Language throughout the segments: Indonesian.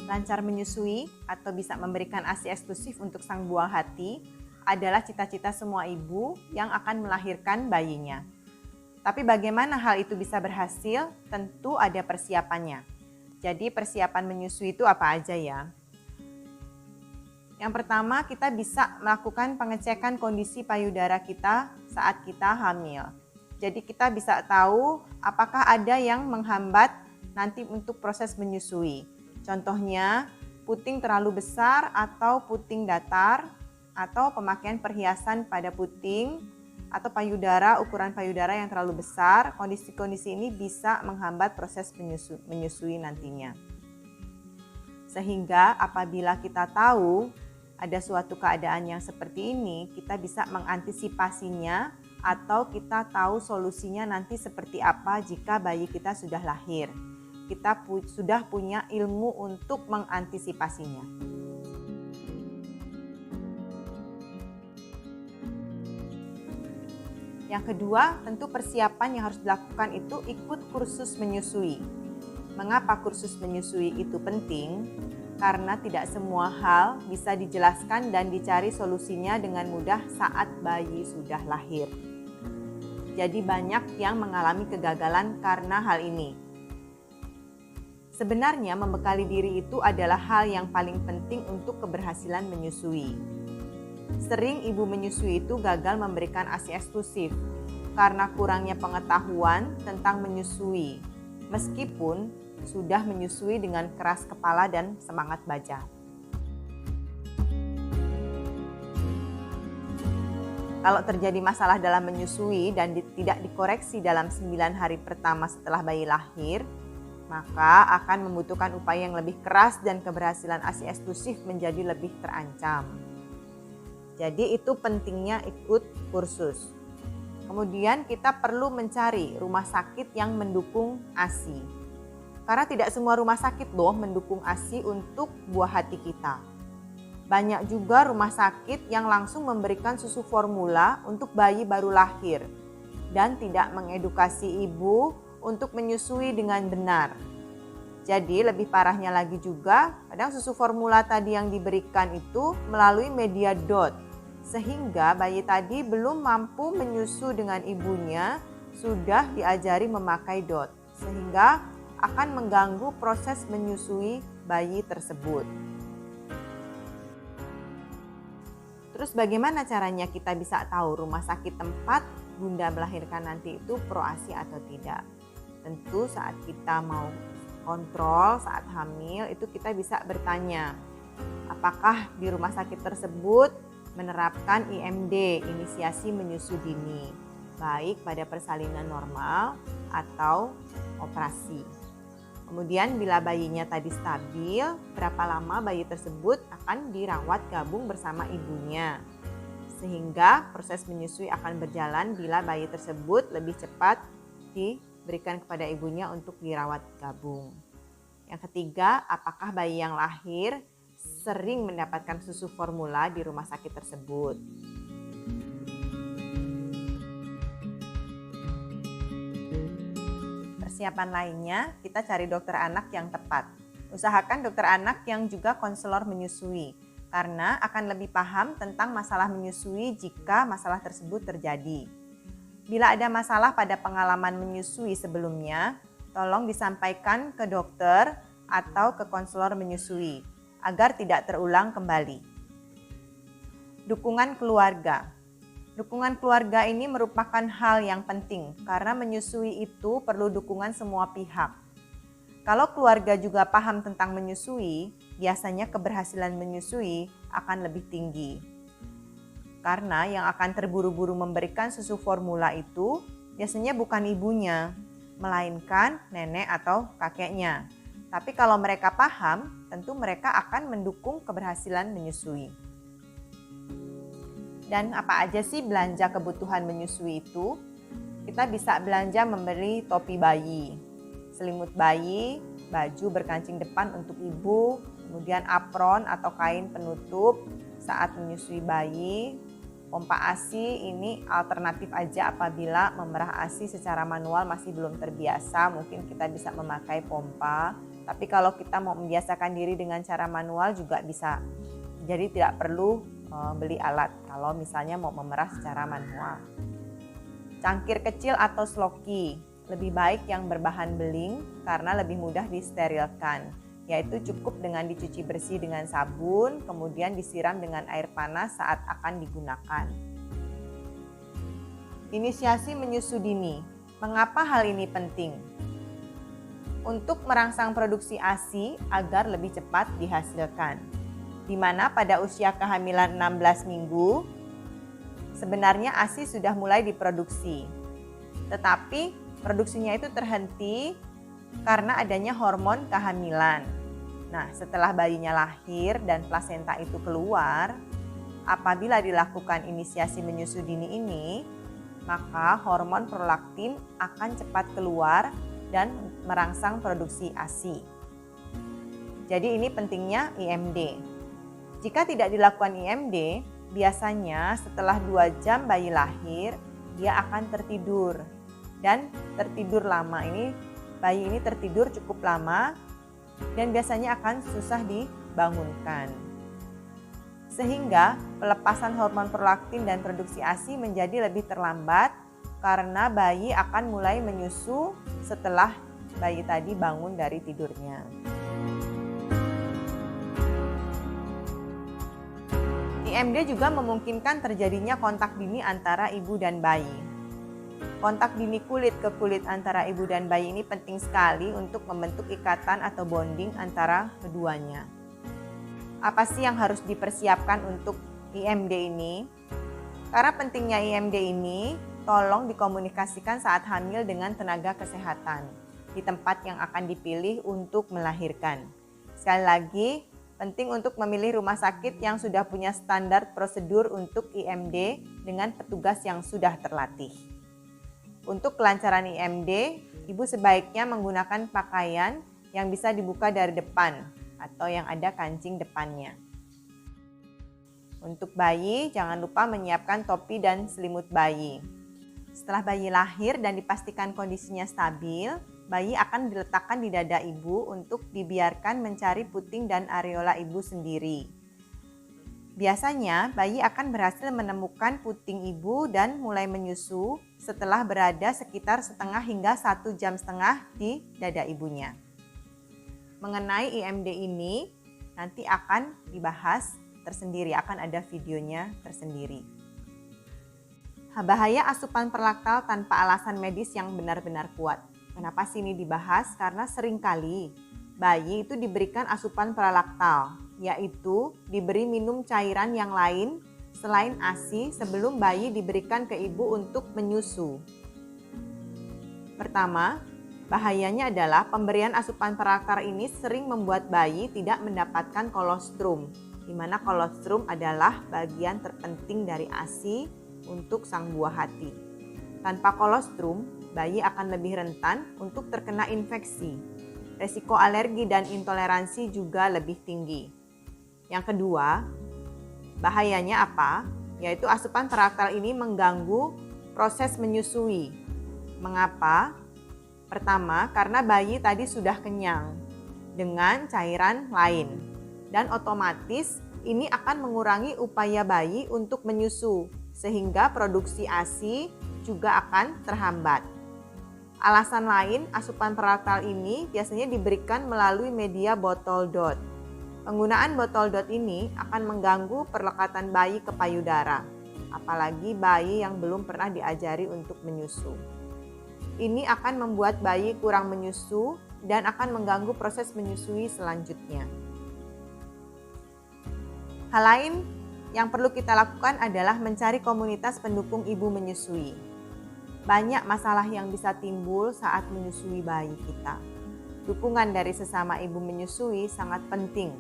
Lancar menyusui atau bisa memberikan ASI eksklusif untuk sang buah hati adalah cita-cita semua ibu yang akan melahirkan bayinya. Tapi bagaimana hal itu bisa berhasil? Tentu ada persiapannya. Jadi persiapan menyusui itu apa aja ya? Yang pertama, kita bisa melakukan pengecekan kondisi payudara kita saat kita hamil. Jadi kita bisa tahu apakah ada yang menghambat nanti untuk proses menyusui. Contohnya, puting terlalu besar atau puting datar, atau pemakaian perhiasan pada puting, atau payudara, ukuran payudara yang terlalu besar. Kondisi-kondisi ini bisa menghambat proses menyusui nantinya. Sehingga apabila kita tahu ada suatu keadaan yang seperti ini, kita bisa mengantisipasinya atau kita tahu solusinya nanti seperti apa jika bayi kita sudah lahir. Kita sudah punya ilmu untuk mengantisipasinya. Yang kedua, tentu persiapan yang harus dilakukan itu ikut kursus menyusui. Mengapa kursus menyusui itu penting? Karena tidak semua hal bisa dijelaskan dan dicari solusinya dengan mudah saat bayi sudah lahir. Jadi banyak yang mengalami kegagalan karena hal ini. Sebenarnya membekali diri itu adalah hal yang paling penting untuk keberhasilan menyusui. Sering ibu menyusui itu gagal memberikan ASI eksklusif karena kurangnya pengetahuan tentang menyusui, meskipun sudah menyusui dengan keras kepala dan semangat baja. Kalau terjadi masalah dalam menyusui dan tidak dikoreksi dalam 9 hari pertama setelah bayi lahir, maka akan membutuhkan upaya yang lebih keras dan keberhasilan ASI eksklusif menjadi lebih terancam. Jadi itu pentingnya ikut kursus. Kemudian kita perlu mencari rumah sakit yang mendukung ASI. Karena tidak semua rumah sakit loh mendukung ASI untuk buah hati kita. Banyak juga rumah sakit yang langsung memberikan susu formula untuk bayi baru lahir dan tidak mengedukasi ibu untuk menyusui dengan benar. Jadi lebih parahnya lagi juga, kadang susu formula tadi yang diberikan itu melalui media DOT, sehingga bayi tadi belum mampu menyusu dengan ibunya, sudah diajari memakai DOT, sehingga akan mengganggu proses menyusui bayi tersebut. Terus bagaimana caranya kita bisa tahu rumah sakit tempat bunda melahirkan nanti itu pro ASI atau tidak? Tentu saat kita mau kontrol saat hamil itu kita bisa bertanya, apakah di rumah sakit tersebut menerapkan IMD, inisiasi menyusu dini, baik pada persalinan normal atau operasi. Kemudian bila bayinya tadi stabil, berapa lama bayi tersebut akan dirawat gabung bersama ibunya. Sehingga proses menyusui akan berjalan bila bayi tersebut lebih cepat diberikan kepada ibunya untuk dirawat gabung. Yang ketiga, apakah bayi yang lahir sering mendapatkan susu formula di rumah sakit tersebut. Persiapan lainnya, kita cari dokter anak yang tepat. Usahakan dokter anak yang juga konselor menyusui, karena akan lebih paham tentang masalah menyusui jika masalah tersebut terjadi. Bila ada masalah pada pengalaman menyusui sebelumnya, tolong disampaikan ke dokter atau ke konselor menyusui, agar tidak terulang kembali. Dukungan keluarga. Dukungan keluarga ini merupakan hal yang penting karena menyusui itu perlu dukungan semua pihak. Kalau keluarga juga paham tentang menyusui, biasanya keberhasilan menyusui akan lebih tinggi. Karena yang akan terburu-buru memberikan susu formula itu biasanya bukan ibunya, melainkan nenek atau kakeknya. Tapi kalau mereka paham, tentu mereka akan mendukung keberhasilan menyusui. Dan apa aja sih belanja kebutuhan menyusui itu? Kita bisa belanja membeli topi bayi, selimut bayi, baju berkancing depan untuk ibu, kemudian apron atau kain penutup saat menyusui bayi. Pompa ASI ini alternatif aja apabila memerah ASI secara manual masih belum terbiasa, mungkin kita bisa memakai pompa. Tapi kalau kita mau membiasakan diri dengan cara manual juga bisa. Jadi tidak perlu beli alat kalau misalnya mau memerah secara manual. Cangkir kecil atau sloki, lebih baik yang berbahan beling karena lebih mudah disterilkan. Yaitu cukup dengan dicuci bersih dengan sabun, kemudian disiram dengan air panas saat akan digunakan. Inisiasi menyusu dini. Mengapa hal ini penting? Untuk merangsang produksi ASI agar lebih cepat dihasilkan. Di mana pada usia kehamilan 16 minggu, sebenarnya ASI sudah mulai diproduksi. Tetapi produksinya itu terhenti karena adanya hormon kehamilan. Nah, setelah bayinya lahir dan plasenta itu keluar, apabila dilakukan inisiasi menyusu dini ini, maka hormon prolaktin akan cepat keluar dan merangsang produksi ASI. Jadi ini pentingnya IMD. Jika tidak dilakukan IMD, biasanya setelah 2 jam bayi lahir, dia akan tertidur. Dan tertidur lama ini, bayi ini tertidur cukup lama dan biasanya akan susah dibangunkan. Sehingga pelepasan hormon prolaktin dan produksi ASI menjadi lebih terlambat karena bayi akan mulai menyusu setelah bayi tadi bangun dari tidurnya. IMD juga memungkinkan terjadinya kontak dini antara ibu dan bayi. Kontak dini kulit ke kulit antara ibu dan bayi ini penting sekali untuk membentuk ikatan atau bonding antara keduanya. Apa sih yang harus dipersiapkan untuk IMD ini? Karena pentingnya IMD ini, tolong dikomunikasikan saat hamil dengan tenaga kesehatan di tempat yang akan dipilih untuk melahirkan. Sekali lagi, penting untuk memilih rumah sakit yang sudah punya standar prosedur untuk IMD dengan petugas yang sudah terlatih. Untuk kelancaran IMD, ibu sebaiknya menggunakan pakaian yang bisa dibuka dari depan atau yang ada kancing depannya. Untuk bayi, jangan lupa menyiapkan topi dan selimut bayi. Setelah bayi lahir dan dipastikan kondisinya stabil, bayi akan diletakkan di dada ibu untuk dibiarkan mencari puting dan areola ibu sendiri. Biasanya, bayi akan berhasil menemukan puting ibu dan mulai menyusu setelah berada sekitar setengah hingga 1,5 jam di dada ibunya. Mengenai IMD ini nanti akan dibahas tersendiri, akan ada videonya tersendiri. Bahaya asupan perlaktal tanpa alasan medis yang benar-benar kuat. Kenapa sih ini dibahas? Karena seringkali bayi itu diberikan asupan pralaktal, yaitu diberi minum cairan yang lain selain ASI sebelum bayi diberikan ke ibu untuk menyusu. Pertama, bahayanya adalah pemberian asupan pralaktal ini sering membuat bayi tidak mendapatkan kolostrum, di mana kolostrum adalah bagian terpenting dari ASI untuk sang buah hati. Tanpa kolostrum, bayi akan lebih rentan untuk terkena infeksi. Resiko alergi dan intoleransi juga lebih tinggi. Yang kedua, bahayanya apa? Yaitu asupan pralaktal ini mengganggu proses menyusui. Mengapa? Pertama, karena bayi tadi sudah kenyang dengan cairan lain. Dan otomatis ini akan mengurangi upaya bayi untuk menyusu, sehingga produksi ASI juga akan terhambat. Alasan lain, asupan pralaktal ini biasanya diberikan melalui media botol dot. Penggunaan botol dot ini akan mengganggu perlekatan bayi ke payudara, apalagi bayi yang belum pernah diajari untuk menyusu. Ini akan membuat bayi kurang menyusu dan akan mengganggu proses menyusui selanjutnya. Hal lain yang perlu kita lakukan adalah mencari komunitas pendukung ibu menyusui. Banyak masalah yang bisa timbul saat menyusui bayi kita. Dukungan dari sesama ibu menyusui sangat penting,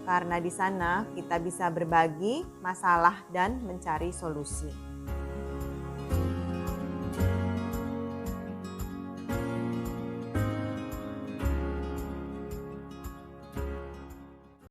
karena di sana kita bisa berbagi masalah dan mencari solusi.